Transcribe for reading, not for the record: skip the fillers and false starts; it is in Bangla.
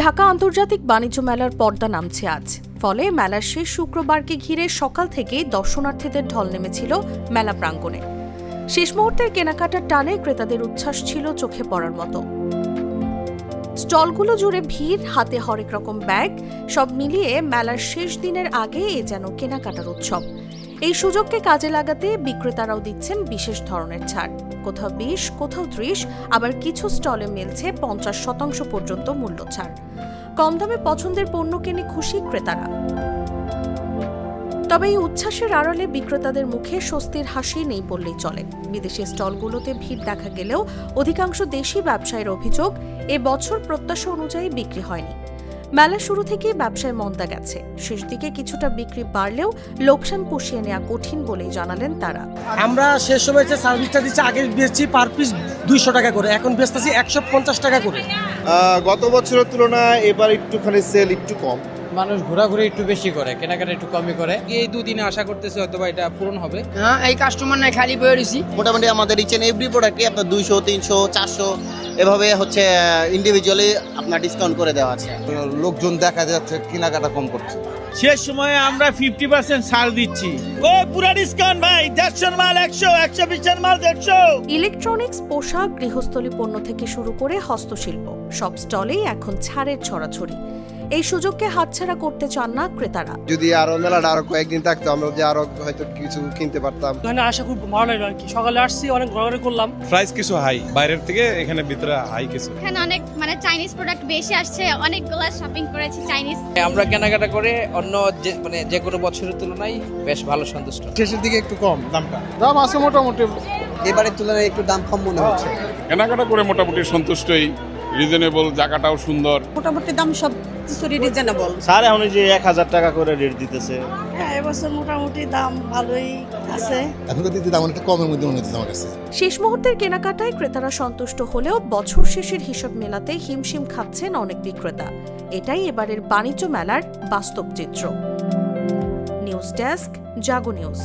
ঢাকা আন্তর্জাতিক বাণিজ্য মেলার পর্দা নামছে আজ। ফলে মেলার শেষ শুক্রবারকে ঘিরে সকাল থেকেই দর্শনার্থীদের ঢল নেমেছিল মেলা প্রাঙ্গণে। শেষ মুহূর্তের কেনাকাটার টানে ক্রেতাদের উচ্ছ্বাস ছিল চোখে পড়ার মতো। স্টলগুলো জুড়ে ভিড়, হাতে হরেক রকম ব্যাগ, সব মিলিয়ে মেলার শেষ দিনের আগে যেন কেনাকাটার উৎসব। এই সুযোগকে কাজে লাগাতে বিক্রেতারাও দিচ্ছেন বিশেষ ধরনের ছাড়। কোথাও 20, কোথাও 30, আবার কিছু স্টলে মিলছে 50% পর্যন্ত মূল্য ছাড়। কম দামে পছন্দের পণ্য কিনে খুশি ক্রেতারা। তবে এই উচ্ছ্বাসের আড়ালে বিক্রেতাদের মুখে স্বস্তির হাসি নেই বললেই চলে। বিদেশি স্টলগুলোতে ভিড় দেখা গেলেও অধিকাংশ দেশি ব্যবসায়ীর অভিযোগ, এবছর প্রত্যাশা অনুযায়ী বিক্রি হয়নি। মেলা শুরু থেকেই ব্যবসায় মন্দা গেছে। শেষ দিকে কিছুটা বিক্রি বাড়লেও লোকসান পুষিয়ে নেওয়া কঠিন বলেই জানালেন তারা। আমরা শেষ সময় যে সার্ভিসটা দিচ্ছি, আগে বেচছি পার পিস 200 টাকা করে, এখন বেচতেছি 150 টাকা করে। গত বছরের তুলনায় এবার একটুখানি সেল একটু কম। মানুষ ঘোরাঘুরি একটু বেশি করে, কেনাকাটা একটু কমই করে। এই দুদিনে আশা করতেছি হয়তো এটা পূরণ হবে। হ্যাঁ, এই কাস্টমার নাই খালি বয়ে রয়েছি। মোটামুটি আমাদের ইচ এন্ড এভরি প্রোডাক্টে আপনার 200, 300, 400 এভাবে হচ্ছে ইন্ডিভিজুয়ালি আপনার ডিসকাউন্ট করে দেওয়া আছে। লোকজন দেখা যাচ্ছে কেনাকাটা কম করছে। শেষ সময়ে আমরা 50% ছাড় দিচ্ছি। ও পুরা ডিসকাউন্ট ভাই, 150 মাল 100, 120 মাল 150। ইলেকট্রনিক্স, পোশাক, গৃহস্থলী পণ্য থেকে শুরু করে হস্তশিল্প সব স্টলেই এখন ছাড়ের ছড়াছড়ি। এই সুযোগকে হাতছাড়া করতে চান না ক্রেতারা। যদি আরো মেলাটা আরো কয়েকদিন থাকতো, আমরা যে আরো হয়তো কিছু কিনতে পারতাম। এখানে আসা খুব ভালো লাগলো আর কি। সকালে আসছি, অনেক ঘোরাঘুরি করলাম। প্রাইস কিছু হাই, বাইরের থেকে এখানে ভিতরে হাই কিছু। এখানে অনেক চাইনিজ প্রোডাক্ট বেশি আসছে, অনেকগুলো শপিং করেছি চাইনিজ। আমরা কেনাকাটা করে অন্য যে কোনো বছরের তুলনায় বেশ ভালো সন্তুষ্ট। শেষের দিকে একটু কম দামটা। দাম আছে মোটামুটি, এবারের তুলনায় একটু দাম কম মনে হচ্ছে। কেনাকাটা করে মোটামুটি সন্তুষ্টই, রিজনেবল, জায়গাটাও সুন্দর। মোটামুটি দাম সব কিছুরই রিজনেবল। স্যার এখন যে 1000 টাকা করে রেট দিতেছে। হ্যাঁ, এবছর মোটামুটি দাম ভালোই আছে। এখন তো দিতে দাম অনেকটা কমের মধ্যে মনে হচ্ছে আমার কাছে। শেষ মুহূর্তের কেনাকাটায় ক্রেতারা সন্তুষ্ট হলেও বছর শেষের হিসাব মেলাতে হিমশিম খাচ্ছেন অনেক বিক্রেতা। এটাই এবারের বাণিজ্য মেলার বাস্তব চিত্র। নিউজ ডেস্ক, জাগো নিউজ।